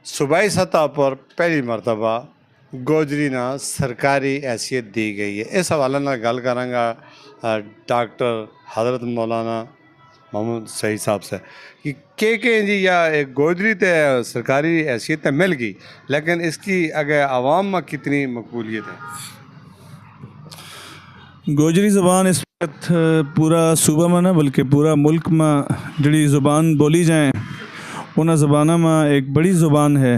सूबाई सतह पर पहली मरतबा गोजरी ना सरकारी हैसियत दी गई है। इस हवाले नाल गल करांगा डॉक्टर हज़रत मौलाना मोहम्मद सईद साहब से कि जी या एक गोजरी ते सरकारी हैसियत तो मिल गई, लेकिन इसकी अगर आवाम में कितनी मकबूलियत है? गोजरी ज़बान इस वक्त पूरा सूबा में ना बल्कि पूरा मुल्क में जड़ी ज़ुबान बोली जाए उन ज़बाना में एक बड़ी ज़ुबान है।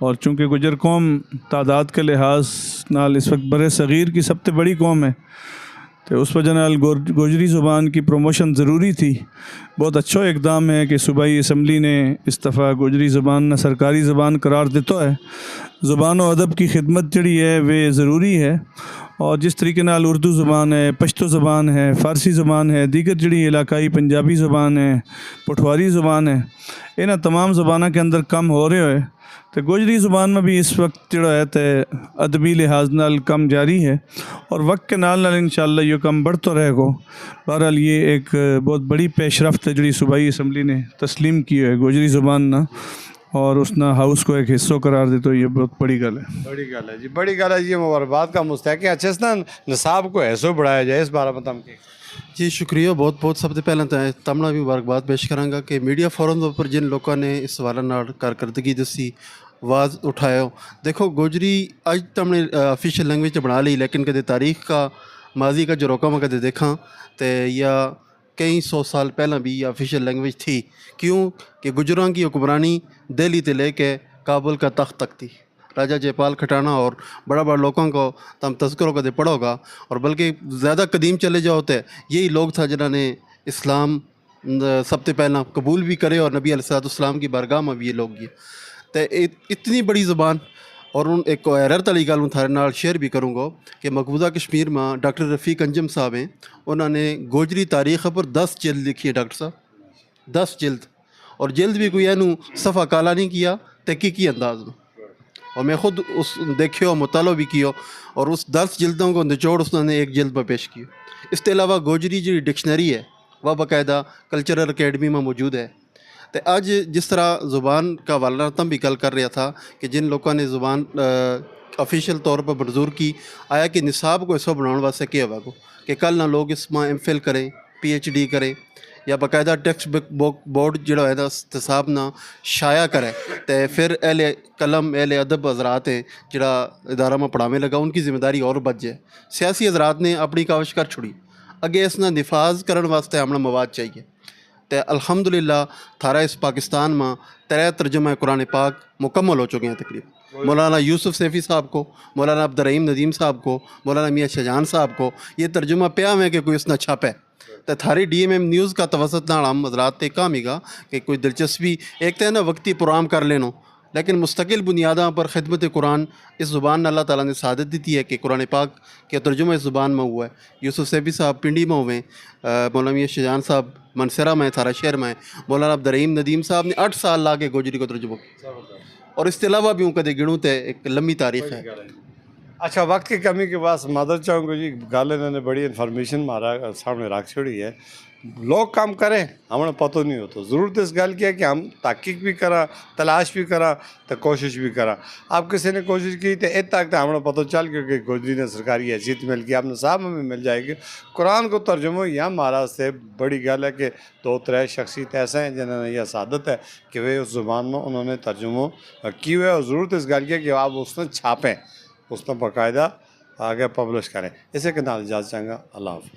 और चूँकि गुजर कौम तादाद के लिहाज नाल इस वक्त बड़े सग़ीर की सबसे बड़ी कौम है, तो उस वजह नाल गोजरी ज़ुबान की प्रमोशन ज़रूरी थी। बहुत अच्छा इकदाम है कि सूबाई असम्बली ने इस दफ़ा गोजरी ज़ुबान न सरकारी ज़बान करार दिता है। ज़ुबान और अदब की खिदमत जड़ी है वे ज़रूरी है। और जिस तरीके नाल उर्दू ज़बान है, पश्तो ज़बान है, फ़ारसी ज़बान है, दीगर जड़ी इलाकाई पंजाबी ज़बान है, पठवारी ज़बान है, इन्हां तमाम ज़बाना के अंदर कम हो रहे है। तो गोजरी ज़ुबान में भी इस वक्त जड़ा है तो अदबी लिहाज नाल कम जारी है और वक्त के नाल नाल इंशाअल्लाह ये कम बढ़ता रहेगा। बहरहाल ये एक बहुत बड़ी पेशरफ्त है जड़ी सूबाई असम्बली ने तस्लीम की है गोजरी ज़ुबान ना, और उसना हाउस को एक हिस्सों करार दे, तो ये बहुत बड़ी गल है। बड़ी गल है जी, बड़ी गल है जी। मुबारकबाद का मुस्तहक है। अच्छे से ना निसाब को ऐसो बढ़ाया जाए, इस बारे में तम के जी शुक्रिया बहुत बहुत। सब तो पहले तो तमना भी मुबारकबाद पेश करांगा कि मीडिया फोरम पर जिन लोगों ने इस सवाल नाल कारकर्दगी दसी, आवाज़ उठाया। देखो गोजरी अज तो हमने ऑफिशियल लैंग्वेज तो बना ली, लेकिन कदे तारीख का माजी का जो रोका मैं कदे देखा तो या कई सौ साल पहला भी ये ऑफिशियल लैंग्वेज थी। क्यों कि गुजरां की हुक्मरानी दिल्ली से लेके काबुल का तख्त तक थी। राजा जयपाल खटाना और बड़ा बड़ा लोगों को तम तस्करों कदे पढ़ोगा, और बल्कि ज़्यादा कदीम चले जाओ तो यही लोग था जिन्होंने इस्लाम सबसे पहला कबूल भी करे और नबी अलैहिस्सलाम की बारगाह में भी ये लोग गए। तो इतनी बड़ी ज़ुबान और उन एक हैरत वाली गल थारे नाल शेयर भी करूँगा कि मकबूजा कश्मीर में डॉक्टर रफ़ीक अंजम साहब हैं, उन्होंने गोजरी तारीख़ पर 10 जिल्द लिखी है। डॉक्टर साहब 10 जिल्द, और जिल्द भी कोई एनू सफ़ा काला नहीं किया, तहकीकी अंदाज में। और मैं ख़ुद उस देखियो मुतालो भी किया और उस 10 जिल्दों को निचोड़ उसने एक जिल्द पर पेश किया। इसके अलावा गोजरी जी डिक्शनरी है वह बाकायदा कल्चरल अकेडमी में मौजूद है। तो आज जिस तरह ज़ुबान का वाला तम भी कल कर रहा था कि जिन लोगों ने ज़ुबान ऑफिशियल तौर पर मंजूर की आया कि निसाब को ऐसा बनाने वास्ते क्या हुआ को कि कल ना लोग इसमें MPhil करें, PhD करें या बाकायदा टेक्स्ट बुक बोर्ड जो है हिसाब ना शाया करे, तो फिर एहले कलम एहले अदब हजरात हैं जरा इदारा में पढ़ाने लगा, उनकी जिम्मेदारी और बच जाए। सियासी हजरात ने अपनी काविश कर छुड़ी, अगे इसना निफाज करने वास्ते हमें मवाद चाहिए। तो अल्हम्दुलिल्लाह थारा इस पाकिस्तान में 13 तर्जुमा कुरान पाक मुकम्मल हो चुके हैं तकरीबन। मौलाना यूसुफ सैफ़ी साहब को, मौलाना अब्दुर्रहीम नदीम साहब को, मौलाना मियाँ शाहजहान साहब को ये तर्जुमा प्या में कि कोई इसना छापे। तो थारी DMM न्यूज़ का तवसत नाल हम हज़रात ते कामिगा कि कोई दिलचस्पी एक तो है ना वक्ती प्रोग्राम कर लेनो, लेकिन मुस्तकिल बुनियादा पर खिदमत कुरान इस ज़ुबान अल्लाह ताला ने सादत दी है कि कुरान पाक के तर्जुमा इस ज़ुबान में हुआ है। यूसुफ सैफ़ी साहब पिंडी में हुए, मौलाना मियाँ शाहजहान साहब मनसरा में थारा शहर में, मौलाना अब्दुर्रहीम नदीम साहब ने 8 साल ला के गोजरी को तर्जुमा किया, और इसके अलावा भी उनका गिणूँ तो एक लंबी तारीख है। अच्छा, वक्त की कमी के बाद मदद चाहूँगा जी, गल इन्होंने बड़ी इन्फॉर्मेशन मारा सामने रख छोड़ी है। लोग काम करें हमें पता नहीं होता, ज़रूरत इस गल की है कि हम तहकीक भी करा, तलाश भी करा, तो कोशिश भी करा। अब किसी ने कोशिश की तो इत तक तो हमें पता चल गया कि गोजरी ने सरकारी हैसियत मिल गई, अपने साहब में भी मिल जाएगी। कुरान को तर्जुमा यह महाराज से बड़ी गल है कि 2-3 शख्सियत ऐसे हैं जिन्होंने यह सादत है कि वे उस ज़ुबान में उन्होंने तर्जुमा की हुआ है। और ज़रूरत इस गल की है कि आप उसने छापें, उसने बाकायदा आगे पब्लिश करें। इसे के नाल इजाज़त चाहूँगा। अल्लाह हाफ़िज़।